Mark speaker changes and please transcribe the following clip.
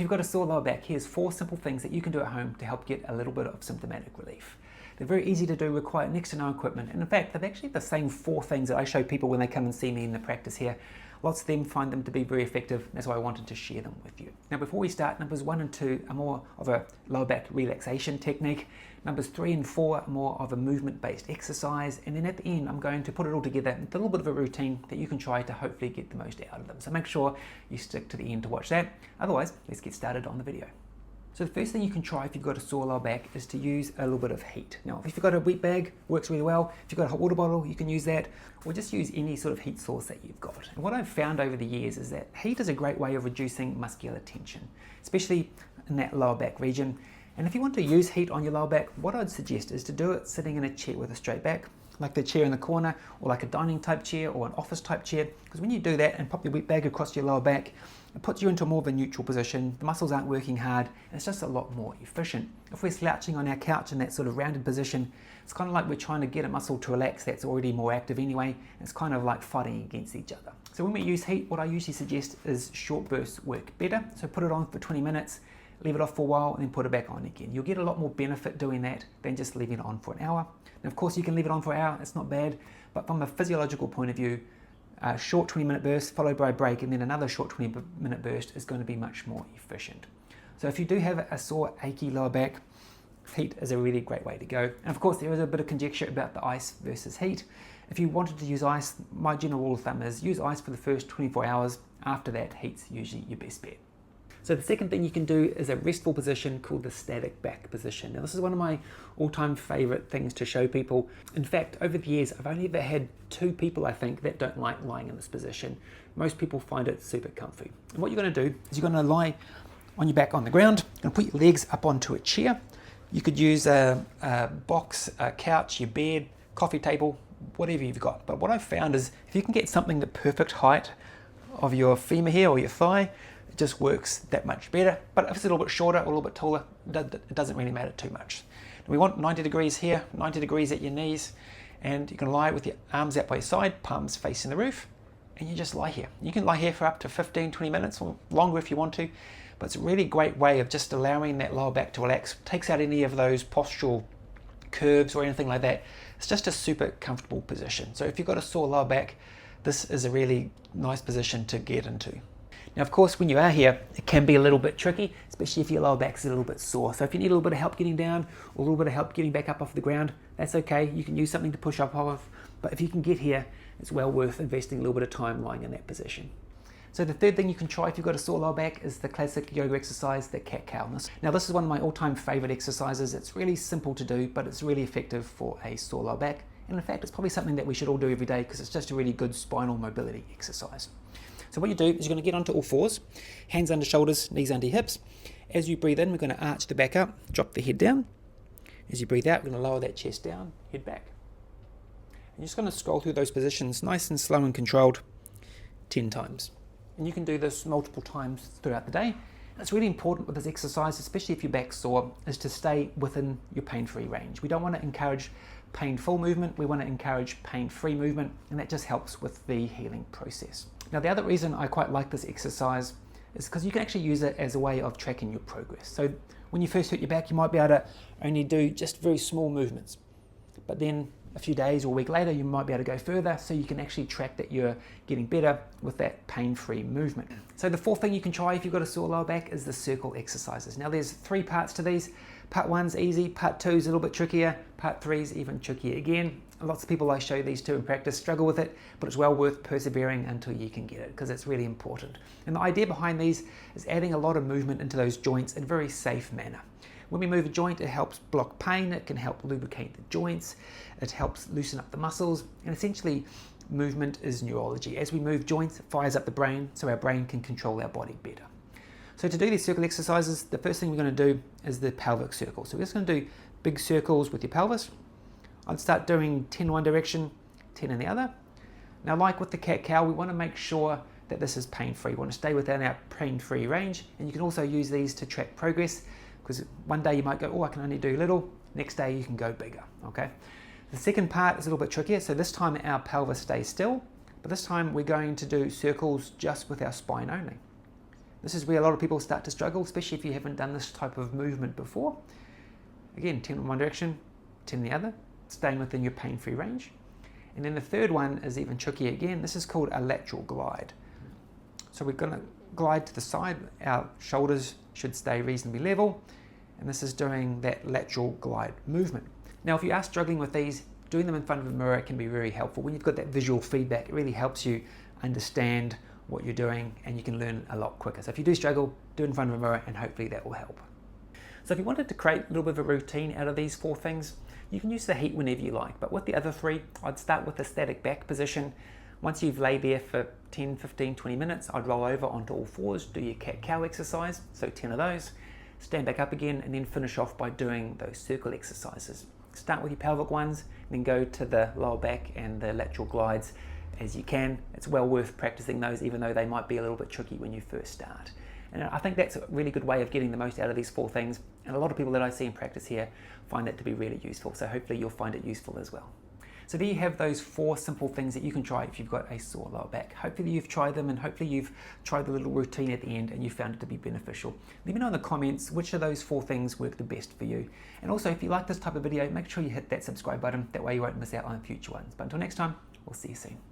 Speaker 1: you've got a sore lower back, here's 4 simple things that you can do at home to help get a little bit of symptomatic relief. They're very easy to do, require next to no equipment, and in fact, they're actually the same 4 things that I show people when they come and see me in the practice here. Lots of them find them to be very effective, that's why I wanted to share them with you. Now before we start, numbers 1 and 2 are more of a lower back relaxation technique. Numbers 3 and 4 are more of a movement-based exercise, and then at the end I'm going to put it all together with a little bit of a routine that you can try to hopefully get the most out of them. So make sure you stick to the end to watch that. Otherwise, let's get started on the video. So the first thing you can try if you've got a sore lower back is to use a little bit of heat. Now if you've got a wet bag, works really well. If you've got a hot water bottle, you can use that, or just use any sort of heat source that you've got. And what I've found over the years is that heat is a great way of reducing muscular tension, especially in that lower back region. And if you want to use heat on your lower back, what I'd suggest is to do it sitting in a chair with a straight back, like the chair in the corner, or like a dining type chair or an office type chair, because when you do that and pop your wet bag across your lower back, it puts you into more of a neutral position, the muscles aren't working hard, and it's just a lot more efficient. If we're slouching on our couch in that sort of rounded position, it's kind of like we're trying to get a muscle to relax that's already more active anyway, and it's kind of like fighting against each other. So when we use heat, what I usually suggest is short bursts work better, so put it on for 20 minutes, leave it off for a while, and then put it back on again. You'll get a lot more benefit doing that than just leaving it on for an hour. And of course you can leave it on for an hour, it's not bad, but from a physiological point of view, a short 20-minute burst followed by a break and then another short 20-minute burst is going to be much more efficient. So if you do have a sore, achy lower back, heat is a really great way to go. And of course there is a bit of conjecture about the ice versus heat. If you wanted to use ice, my general rule of thumb is use ice for the first 24 hours. After that, heat's usually your best bet. So the second thing you can do is a restful position called the static back position. Now this is one of my all-time favorite things to show people. In fact, over the years, I've only ever had 2 people, I think, that don't like lying in this position. Most people find it super comfy. And what you're going to do is you're going to lie on your back on the ground, you're going to put your legs up onto a chair. You could use a box, a couch, your bed, coffee table, whatever you've got. But what I've found is if you can get something the perfect height of your femur here or your thigh, it just works that much better. But if it's a little bit shorter or a little bit taller, it doesn't really matter too much. We want 90 degrees here, 90 degrees at your knees, and you can lie with your arms out by your side, palms facing the roof, and you just lie here. You can lie here for up to 15, 20 minutes or longer if you want to, but it's a really great way of just allowing that lower back to relax, takes out any of those postural curves or anything like that. It's just a super comfortable position. So if you've got a sore lower back, this is a really nice position to get into. Now, of course, when you are here, it can be a little bit tricky, especially if your lower back's a little bit sore. So if you need a little bit of help getting down or a little bit of help getting back up off the ground, that's okay. You can use something to push up off. But if you can get here, it's well worth investing a little bit of time lying in that position. So the third thing you can try if you've got a sore lower back is the classic yoga exercise, the cat-cow. Now, this is one of my all-time favorite exercises. It's really simple to do, but it's really effective for a sore lower back. And in fact, it's probably something that we should all do every day because it's just a really good spinal mobility exercise. So what you do is you're going to get onto all fours, hands under shoulders, knees under hips. As you breathe in, we're going to arch the back up, drop the head down. As you breathe out, we're going to lower that chest down, head back. And you're just going to scroll through those positions nice and slow and controlled 10 times. And you can do this multiple times throughout the day. And it's really important with this exercise, especially if your back's sore, is to stay within your pain-free range. We don't want to encourage painful movement, we want to encourage pain-free movement, and that just helps with the healing process. Now, the other reason I quite like this exercise is because you can actually use it as a way of tracking your progress. So when you first hurt your back, you might be able to only do just very small movements. But then a few days or a week later, you might be able to go further, so you can actually track that you're getting better with that pain-free movement. So the fourth thing you can try if you've got a sore lower back is the circle exercises. Now there's 3 parts to these. Part 1's easy, part 2's a little bit trickier, part 3's even trickier again. Lots of people I show these to in practice struggle with it, but it's well worth persevering until you can get it because it's really important. And the idea behind these is adding a lot of movement into those joints in a very safe manner. When we move a joint, it helps block pain, it can help lubricate the joints, it helps loosen up the muscles, and essentially movement is neurology. As we move joints, it fires up the brain so our brain can control our body better. So to do these circle exercises, the first thing we're going to do is the pelvic circle. So we're just going to do big circles with your pelvis. I'd start doing 10 in one direction, 10 in the other. Now, like with the cat-cow, we want to make sure that this is pain-free. We want to stay within our pain-free range, and you can also use these to track progress, because one day you might go, oh, I can only do little, next day you can go bigger, okay? The second part is a little bit trickier, so this time our pelvis stays still, but this time we're going to do circles just with our spine only. This is where a lot of people start to struggle, especially if you haven't done this type of movement before. Again, 10 in one direction, 10 in the other, staying within your pain-free range. And then the third one is even trickier again. This is called a lateral glide. So we're going to glide to the side. Our shoulders should stay reasonably level. And this is doing that lateral glide movement. Now, if you are struggling with these, doing them in front of a mirror can be very helpful. When you've got that visual feedback, it really helps you understand what you're doing and you can learn a lot quicker. So if you do struggle, do it in front of a mirror and hopefully that will help. So if you wanted to create a little bit of a routine out of these 4 things, you can use the heat whenever you like. But with the other 3, I'd start with the static back position. Once you've laid there for 10, 15, 20 minutes, I'd roll over onto all 4s, do your cat-cow exercise, so 10 of those, stand back up again, and then finish off by doing those circle exercises. Start with your pelvic ones, then go to the lower back and the lateral glides as you can. It's well worth practicing those, even though they might be a little bit tricky when you first start. And I think that's a really good way of getting the most out of these 4 things. And a lot of people that I see in practice here find that to be really useful. So hopefully you'll find it useful as well. So there you have those 4 simple things that you can try if you've got a sore lower back. Hopefully you've tried them and hopefully you've tried the little routine at the end and you found it to be beneficial. Let me know in the comments which of those 4 things work the best for you. And also if you like this type of video, make sure you hit that subscribe button. That way you won't miss out on future ones. But until next time, we'll see you soon.